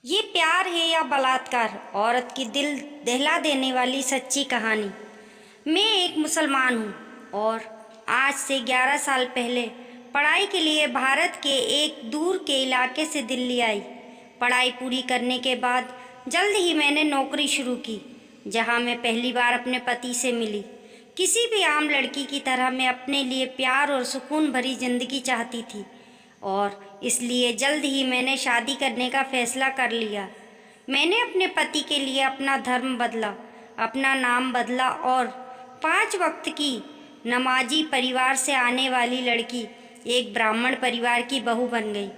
ये प्यार है या बलात्कार, औरत की दिल दहला देने वाली सच्ची कहानी। मैं एक मुसलमान हूँ और आज से 11 साल पहले पढ़ाई के लिए भारत के एक दूर के इलाके से दिल्ली आई। पढ़ाई पूरी करने के बाद जल्द ही मैंने नौकरी शुरू की, जहाँ मैं पहली बार अपने पति से मिली। किसी भी आम लड़की की तरह मैं अपने लिए प्यार और सुकून भरी जिंदगी चाहती थी और इसलिए जल्द ही मैंने शादी करने का फैसला कर लिया। मैंने अपने पति के लिए अपना धर्म बदला, अपना नाम बदला और 5 वक्त की नमाजी परिवार से आने वाली लड़की एक ब्राह्मण परिवार की बहू बन गई।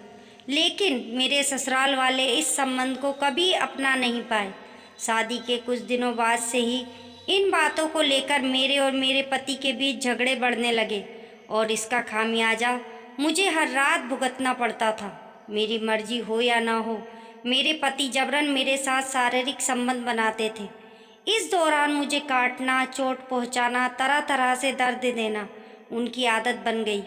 लेकिन मेरे ससुराल वाले इस संबंध को कभी अपना नहीं पाए। शादी के कुछ दिनों बाद से ही इन बातों को लेकर मेरे और मेरे पति के बीच झगड़े बढ़ने लगे और इसका खामियाजा मुझे हर रात भुगतना पड़ता था। मेरी मर्जी हो या ना हो, मेरे पति जबरन मेरे साथ शारीरिक संबंध बनाते थे। इस दौरान मुझे काटना, चोट पहुंचाना, तरह तरह से दर्द देना उनकी आदत बन गई।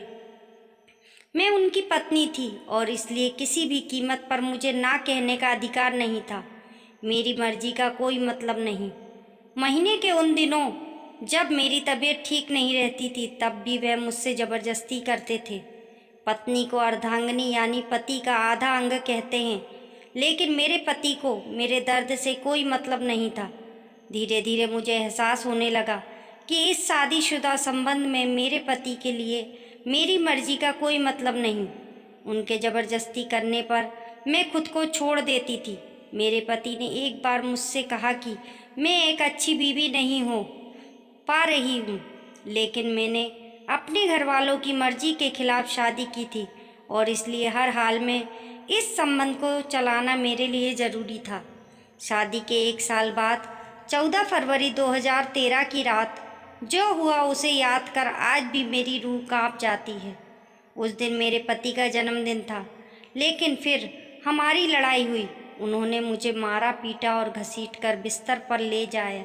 मैं उनकी पत्नी थी और इसलिए किसी भी कीमत पर मुझे ना कहने का अधिकार नहीं था। मेरी मर्जी का कोई मतलब नहीं। महीने के उन दिनों जब मेरी तबीयत ठीक नहीं रहती थी, तब भी वह मुझसे ज़बरदस्ती करते थे। पत्नी को अर्धांगिनी यानी पति का आधा अंग कहते हैं, लेकिन मेरे पति को मेरे दर्द से कोई मतलब नहीं था। धीरे धीरे मुझे एहसास होने लगा कि इस शादीशुदा संबंध में मेरे पति के लिए मेरी मर्जी का कोई मतलब नहीं। उनके ज़बरदस्ती करने पर मैं खुद को छोड़ देती थी। मेरे पति ने एक बार मुझसे कहा कि मैं एक अच्छी बीवी नहीं हो पा रही हूँ, लेकिन मैंने अपने घर वालों की मर्जी के खिलाफ शादी की थी और इसलिए हर हाल में इस संबंध को चलाना मेरे लिए ज़रूरी था। शादी के 1 साल बाद 14 फरवरी 2013 की रात जो हुआ उसे याद कर आज भी मेरी रूह कांप जाती है। उस दिन मेरे पति का जन्मदिन था, लेकिन फिर हमारी लड़ाई हुई। उन्होंने मुझे मारा, पीटा और घसीट कर बिस्तर पर ले जाया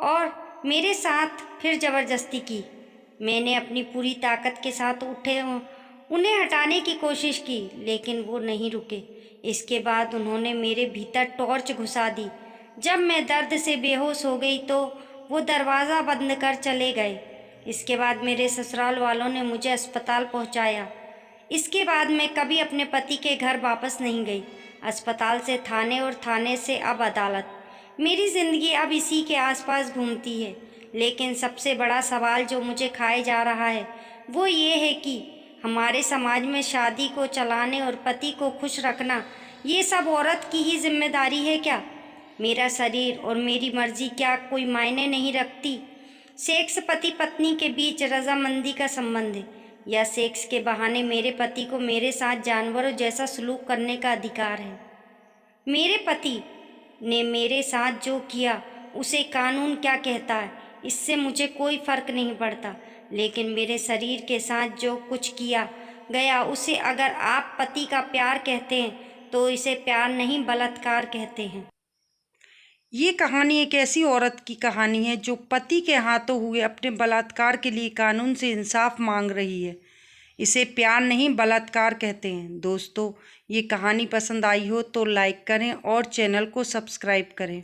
और मेरे साथ फिर ज़बरदस्ती की। मैंने अपनी पूरी ताकत के साथ उन्हें हटाने की कोशिश की, लेकिन वो नहीं रुके। इसके बाद उन्होंने मेरे भीतर टॉर्च घुसा दी। जब मैं दर्द से बेहोश हो गई तो वो दरवाज़ा बंद कर चले गए। इसके बाद मेरे ससुराल वालों ने मुझे अस्पताल पहुंचाया। इसके बाद मैं कभी अपने पति के घर वापस नहीं गई। अस्पताल से थाने और थाने से अब अदालत। मेरी ज़िंदगी अब इसी के आसपास घूमती है। लेकिन सबसे बड़ा सवाल जो मुझे खाए जा रहा है वो ये है कि हमारे समाज में शादी को चलाने और पति को खुश रखना ये सब औरत की ही जिम्मेदारी है क्या? मेरा शरीर और मेरी मर्जी क्या कोई मायने नहीं रखती? सेक्स पति पत्नी के बीच रजामंदी का संबंध है या सेक्स के बहाने मेरे पति को मेरे साथ जानवरों जैसा सलूक करने का अधिकार है? मेरे पति ने मेरे साथ जो किया उसे कानून क्या कहता है, इससे मुझे कोई फर्क नहीं पड़ता। लेकिन मेरे शरीर के साथ जो कुछ किया गया उसे अगर आप पति का प्यार कहते हैं तो इसे प्यार नहीं बलात्कार कहते हैं। ये कहानी एक ऐसी औरत की कहानी है जो पति के हाथों हुए अपने बलात्कार के लिए कानून से इंसाफ मांग रही है। इसे प्यार नहीं बलात्कार कहते हैं। दोस्तों, ये कहानी पसंद आई हो तो लाइक करें और चैनल को सब्सक्राइब करें।